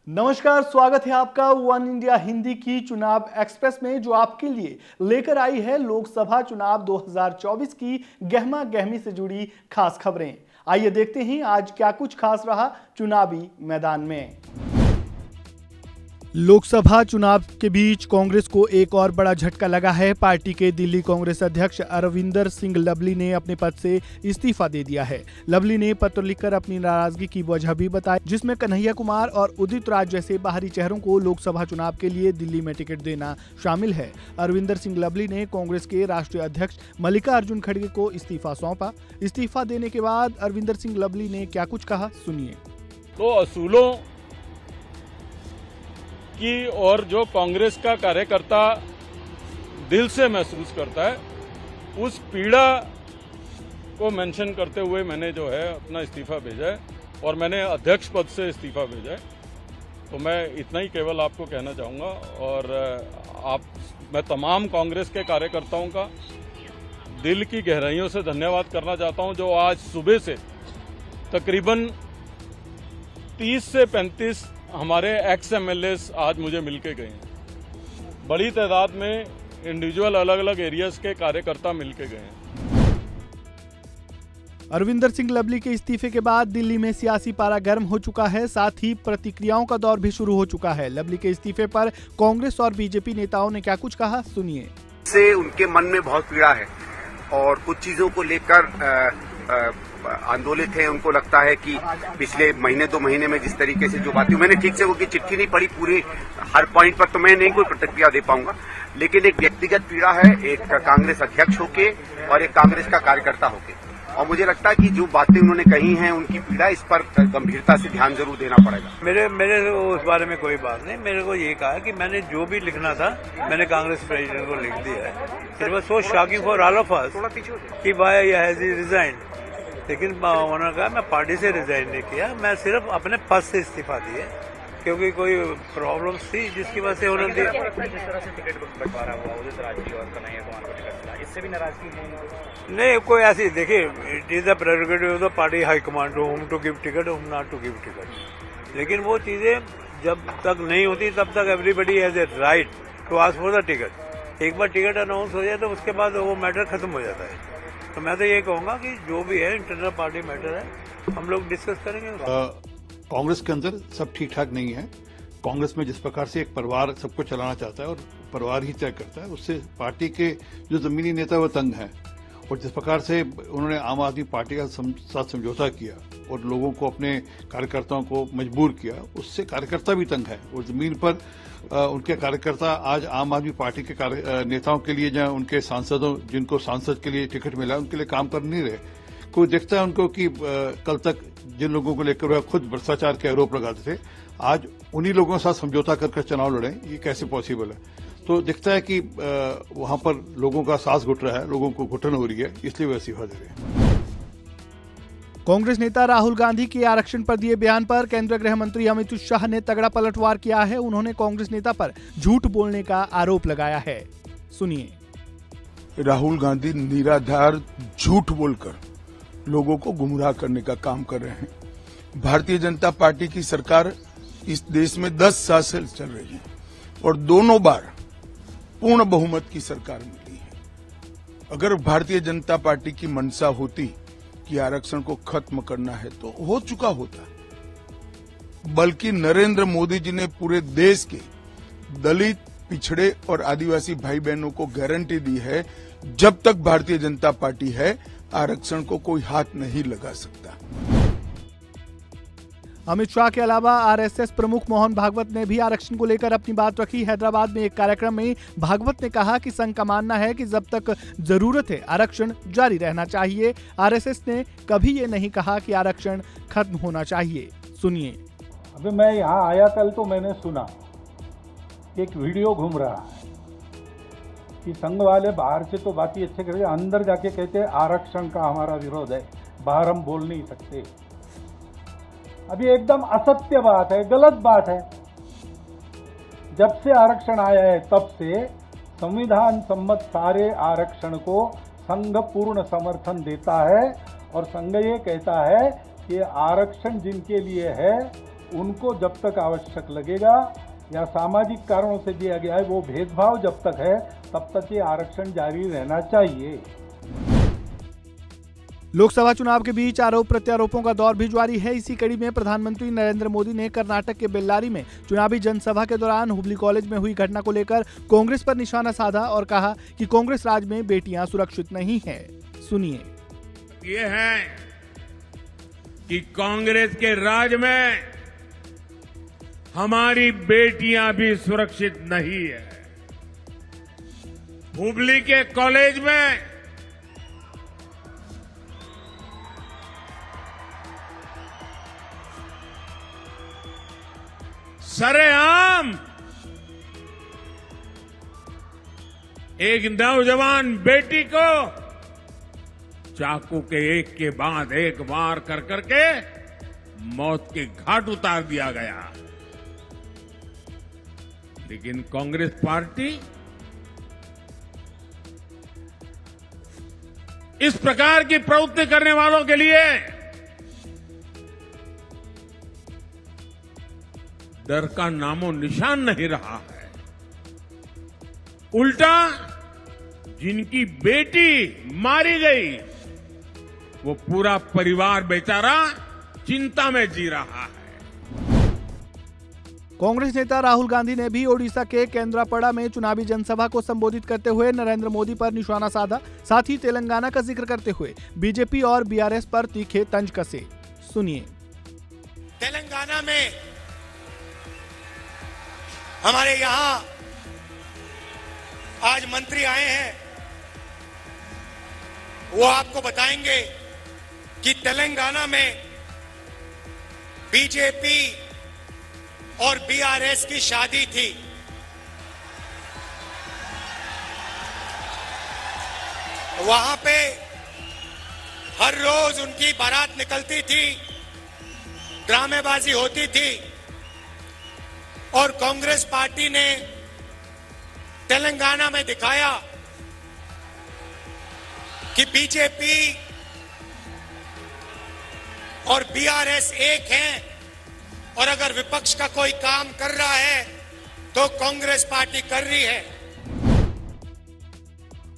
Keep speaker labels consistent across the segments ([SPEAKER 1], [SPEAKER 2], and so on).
[SPEAKER 1] नमस्कार, स्वागत है आपका वन इंडिया हिंदी की चुनाव एक्सप्रेस में, जो आपके लिए लेकर आई है लोकसभा चुनाव 2024 की गहमा गहमी से जुड़ी खास खबरें। आइए देखते हैं आज क्या कुछ खास रहा चुनावी मैदान में। लोकसभा चुनाव के बीच कांग्रेस को एक और बड़ा झटका लगा है। पार्टी के दिल्ली कांग्रेस अध्यक्ष अरविंदर सिंह लवली ने अपने पद से इस्तीफा दे दिया है। लवली ने पत्र लिखकर अपनी नाराजगी की वजह भी बताई, जिसमें कन्हैया कुमार और उदित राज जैसे बाहरी चेहरों को लोकसभा चुनाव के लिए दिल्ली में टिकट देना शामिल है। अरविंदर सिंह लवली ने कांग्रेस के राष्ट्रीय अध्यक्ष मल्लिकार्जुन खड़गे को इस्तीफा सौंपा। इस्तीफा देने के बाद अरविंदर सिंह लवली ने क्या कुछ कहा, सुनिए।
[SPEAKER 2] तो असूलों की और जो कांग्रेस का कार्यकर्ता दिल से महसूस करता है, उस पीड़ा को मेंशन करते हुए मैंने जो है अपना इस्तीफा भेजा है और मैंने अध्यक्ष पद से इस्तीफा भेजा है। तो मैं इतना ही केवल आपको कहना चाहूँगा और मैं तमाम कांग्रेस के कार्यकर्ताओं का दिल की गहराइयों से धन्यवाद करना चाहता हूँ, जो आज सुबह से तकरीबन 30 से 35 हमारे एक्स एमएलएस आज मुझे मिलके गए हैं। बड़ी तादाद में इंडिविजुअल अलग अलग एरियाज के कार्यकर्ता मिलके गए हैं।
[SPEAKER 1] अरविंदर सिंह लवली के इस्तीफे के बाद दिल्ली में सियासी पारा गर्म हो चुका है, साथ ही प्रतिक्रियाओं का दौर भी शुरू हो चुका है। लवली के इस्तीफे पर कांग्रेस और बीजेपी नेताओं ने क्या कुछ कहा, सुनिए।
[SPEAKER 3] से उनके मन में बहुत पीड़ा है और कुछ चीजों को लेकर आंदोलित है। उनको लगता है कि पिछले महीने 2 महीने में जिस तरीके से जो बातें, मैंने ठीक से उनकी चिट्ठी नहीं पढ़ी पूरी हर पॉइंट पर, तो मैं नहीं कोई प्रतिक्रिया दे पाऊंगा, लेकिन एक व्यक्तिगत पीड़ा है, एक कांग्रेस अध्यक्ष होके और एक कांग्रेस का कार्यकर्ता होके, और मुझे लगता है कि जो बातें उन्होंने कही हैं उनकी पीड़ा, इस पर गंभीरता से ध्यान जरूर देना पड़ेगा।
[SPEAKER 4] मेरे उस बारे में कोई बात नहीं। मेरे को ये कहा कि मैंने जो भी लिखना था मैंने कांग्रेस प्रेसिडेंट को लिख दिया है। It was so shocking for all of us कि व्हाई हैज ही रिजाइंड, लेकिन उन्होंने कहा मैं पार्टी से रिजाइन नहीं किया, मैं सिर्फ अपने पद से इस्तीफा दिया क्योंकि कोई प्रॉब्लम थी जिसकी वजह से उन्होंने दिया।
[SPEAKER 5] जिस तरह से टिकट बंटवारा हुआ उदित राज जी और कन्हैया कुमार को टिकट मिला, इससे भी नाराजगी
[SPEAKER 4] नहीं कोई ऐसी, देखिए it is the prerogative of the party high command to whom to give ticket, whom not to give ticket. लेकिन वो चीजें जब तक नहीं होती तब तक everybody has a right to ask for the ticket. एक बार टिकट अनाउंस हो जाए तो उसके बाद वो मैटर खत्म हो जाता है। तो मैं तो ये कहूंगा कि जो भी है इंटरनल पार्टी मैटर है, हम लोग डिस्कस करेंगे।
[SPEAKER 6] कांग्रेस के अंदर सब ठीक ठाक नहीं है। कांग्रेस में जिस प्रकार से एक परिवार सबको चलाना चाहता है और परिवार ही तय करता है, उससे पार्टी के जो जमीनी नेता वो तंग हैं। और जिस प्रकार से उन्होंने आम आदमी पार्टी का साथ समझौता किया और लोगों को, अपने कार्यकर्ताओं को मजबूर किया, उससे कार्यकर्ता भी तंग है। और जमीन पर उनके कार्यकर्ता आज आम आदमी पार्टी के नेताओं के लिए, जहां उनके सांसदों, जिनको सांसद के लिए टिकट मिला, उनके लिए काम कर नहीं रहे। कोई देखता है उनको कि कल तक जिन लोगों को लेकर वह खुद भ्रष्टाचार के आरोप लगाते थे, आज उन्हीं लोगों के साथ समझौता कर चुनाव लड़े, ये कैसे पॉसिबल है। तो दिखता है कि वहां पर लोगों का सांस घुट रहा है, लोगों को घुटन हो रही है, इसलिए वह इस्तीफा दे रहे हैं।
[SPEAKER 1] कांग्रेस नेता राहुल गांधी के आरक्षण पर दिए बयान पर केंद्रीय गृह मंत्री अमित शाह ने तगड़ा पलटवार किया है। उन्होंने कांग्रेस नेता पर झूठ बोलने का आरोप लगाया है, सुनिए।
[SPEAKER 7] राहुल गांधी निराधार झूठ बोलकर लोगों को गुमराह करने का काम कर रहे हैं। भारतीय जनता पार्टी की सरकार इस देश में 10 साल से चल रही है और दोनों बार पूर्ण बहुमत की सरकार मिली है। अगर भारतीय जनता पार्टी की मंशा होती कि आरक्षण को खत्म करना है तो हो चुका होता, बल्कि नरेंद्र मोदी जी ने पूरे देश के दलित, पिछड़े और आदिवासी भाई बहनों को गारंटी दी है, जब तक भारतीय जनता पार्टी है आरक्षण को कोई हाथ नहीं लगा सकता।
[SPEAKER 1] अमित शाह के अलावा आरएसएस प्रमुख मोहन भागवत ने भी आरक्षण को लेकर अपनी बात रखी। हैदराबाद में एक कार्यक्रम में भागवत ने कहा कि संघ का मानना है कि जब तक जरूरत है आरक्षण जारी रहना चाहिए। आरएसएस ने कभी ये नहीं कहा कि आरक्षण खत्म होना चाहिए, सुनिए।
[SPEAKER 8] अभी मैं यहाँ आया कल तो मैंने सुना एक वीडियो घूम रहा है कि संघ वाले बाहर से तो बात ही अच्छे करते, अंदर जाके कहते हैं आरक्षण का हमारा विरोध है, बाहर हम बोल नहीं सकते। अभी एकदम असत्य बात है, गलत बात है। जब से आरक्षण आया है तब से संविधान सम्मत सारे आरक्षण को संघ पूर्ण समर्थन देता है और संघ ये कहता है कि आरक्षण जिनके लिए है उनको जब तक आवश्यक लगेगा या सामाजिक कारणों से दिया गया है, वो भेदभाव जब तक है तब तक ये आरक्षण जारी रहना चाहिए।
[SPEAKER 1] लोकसभा चुनाव के बीच आरोप प्रत्यारोपों का दौर भी जारी है। इसी कड़ी में प्रधानमंत्री नरेंद्र मोदी ने कर्नाटक के बेल्लारी में चुनावी जनसभा के दौरान हुबली कॉलेज में हुई घटना को लेकर कांग्रेस पर निशाना साधा और कहा कि कांग्रेस राज में बेटियां सुरक्षित नहीं हैं। सुनिए।
[SPEAKER 9] ये है कि कांग्रेस के राज में हमारी बेटियां भी सुरक्षित नहीं है। हुबली के कॉलेज में सरेआम एक नौजवान बेटी को चाकू के एक के बाद एक वार कर करके मौत के घाट उतार दिया गया। लेकिन कांग्रेस पार्टी इस प्रकार की प्रवृत्ति करने वालों के लिए डर का नामो निशान नहीं रहा है। उल्टा जिनकी बेटी मारी गई वो पूरा परिवार बेचारा चिंता में जी रहा है।
[SPEAKER 1] कांग्रेस नेता राहुल गांधी ने भी ओडिशा के केंद्रापड़ा में चुनावी जनसभा को संबोधित करते हुए नरेंद्र मोदी पर निशाना साधा। साथ ही तेलंगाना का जिक्र करते हुए बीजेपी और बीआरएस पर तीखे तंज कसे। सुनिए।
[SPEAKER 10] तेलंगाना में हमारे यहां आज मंत्री आए हैं, वो आपको बताएंगे कि तेलंगाना में बीजेपी और बीआरएस की शादी थी। वहां पे हर रोज उनकी बारात निकलती थी, ड्रामेबाजी होती थी और कांग्रेस पार्टी ने तेलंगाना में दिखाया कि बीजेपी और बीआरएस एक हैं और अगर विपक्ष का कोई काम कर रहा है तो कांग्रेस पार्टी कर रही है।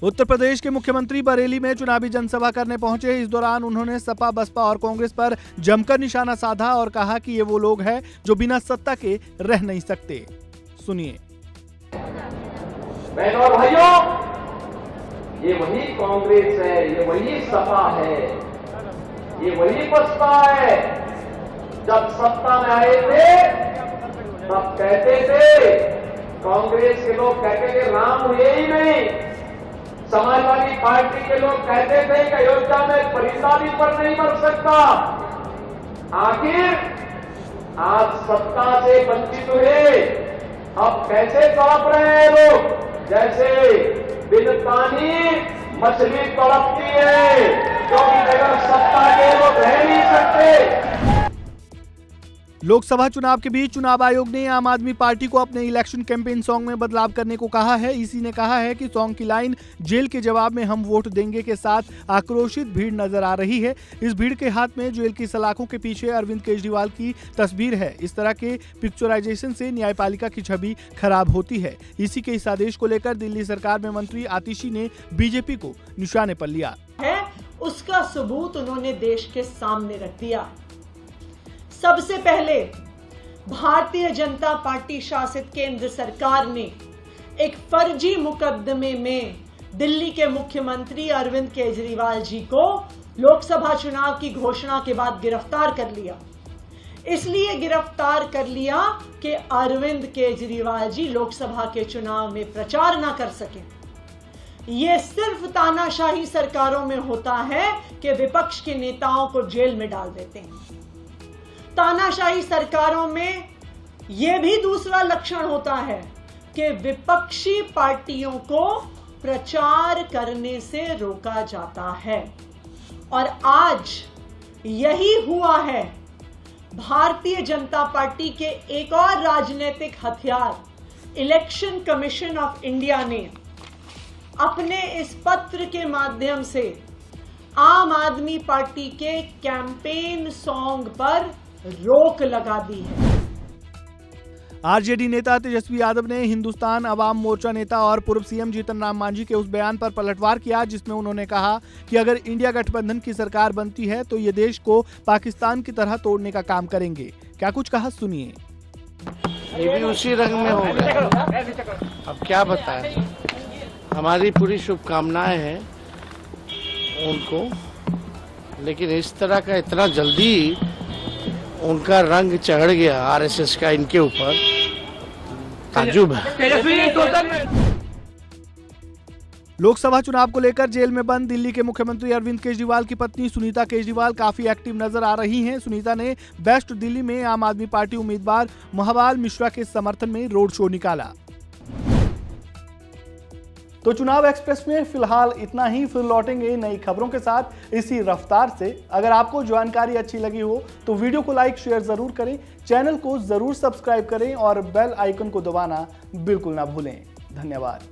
[SPEAKER 1] उत्तर प्रदेश के मुख्यमंत्री बरेली में चुनावी जनसभा करने पहुंचे। इस दौरान उन्होंने सपा, बसपा और कांग्रेस पर जमकर निशाना साधा और कहा कि ये वो लोग हैं जो बिना सत्ता के रह नहीं सकते। सुनिए।
[SPEAKER 11] बहनों और भाइयों, ये वही कांग्रेस है, ये वही सपा है, ये वही बसपा है। जब सत्ता में आए थे तब कहते थे, कांग्रेस के लोग कहते थे राम हुए ही नहीं, समाजवादी पार्टी के लोग कहते थे कि अयोध्या में परिंदा भी पर नहीं मर सकता। आखिर आज सत्ता से वंचित हुए, अब कैसे तड़प रहे हैं लोग, जैसे बिन पानी मछली तड़पती है, क्योंकि अगर सत्ता के लोग रह नहीं सकते।
[SPEAKER 1] लोकसभा चुनाव के बीच चुनाव आयोग ने आम आदमी पार्टी को अपने इलेक्शन कैंपेन सॉन्ग में बदलाव करने को कहा है। इसी ने कहा है कि सॉन्ग की लाइन जेल के जवाब में हम वोट देंगे के साथ आक्रोशित भीड़ नजर आ रही है। इस भीड़ के हाथ में जेल की सलाखों के पीछे अरविंद केजरीवाल की तस्वीर है। इस तरह के पिक्चराइजेशन से न्यायपालिका की छवि खराब होती है। इसी के इस आदेश को लेकर दिल्ली सरकार में मंत्री आतिशी ने बीजेपी को निशाने पर लिया
[SPEAKER 12] है, उसका सबूत उन्होंने देश के सामने रख दिया। सबसे पहले भारतीय जनता पार्टी शासित केंद्र सरकार ने एक फर्जी मुकदमे में दिल्ली के मुख्यमंत्री अरविंद केजरीवाल जी को लोकसभा चुनाव की घोषणा के बाद गिरफ्तार कर लिया। इसलिए गिरफ्तार कर लिया कि अरविंद केजरीवाल जी लोकसभा के चुनाव में प्रचार ना कर सके। ये सिर्फ तानाशाही सरकारों में होता है कि विपक्ष के नेताओं को जेल में डाल देते हैं। तानाशाही सरकारों में यह भी दूसरा लक्षण होता है कि विपक्षी पार्टियों को प्रचार करने से रोका जाता है। और आज यही हुआ है। भारतीय जनता पार्टी के एक और राजनीतिक हथियार इलेक्शन कमीशन ऑफ इंडिया ने अपने इस पत्र के माध्यम से आम आदमी पार्टी के कैंपेन सॉन्ग पर रोक लगा दी है।
[SPEAKER 1] आरजेडी नेता तेजस्वी यादव ने हिंदुस्तान अवाम मोर्चा नेता और पूर्व सीएम जीतन राम मांझी के उस बयान पर पलटवार किया जिसमें उन्होंने कहा कि अगर इंडिया गठबंधन की सरकार बनती है तो ये देश को पाकिस्तान की तरह तोड़ने का काम करेंगे। क्या कुछ कहा, सुनिए।
[SPEAKER 13] ये भी उसी रंग में होगा, अब क्या बताएं। हमारी पूरी शुभकामनाएं हैं उनको, लेकिन इस तरह का इतना जल्दी उनका रंग चढ़ गया आरएसएस का इनके ऊपर, ताज्जुब है।
[SPEAKER 1] लोकसभा चुनाव को लेकर जेल में बंद दिल्ली के मुख्यमंत्री अरविंद केजरीवाल की पत्नी सुनीता केजरीवाल काफी एक्टिव नजर आ रही हैं। सुनीता ने वेस्ट दिल्ली में आम आदमी पार्टी उम्मीदवार महाबाल मिश्रा के समर्थन में रोड शो निकाला। तो चुनाव एक्सप्रेस में फिलहाल इतना ही, फिर लौटेंगे नई खबरों के साथ इसी रफ्तार से। अगर आपको जानकारी अच्छी लगी हो तो वीडियो को लाइक शेयर जरूर करें, चैनल को जरूर सब्सक्राइब करें और बेल आइकन को दबाना बिल्कुल ना भूलें। धन्यवाद।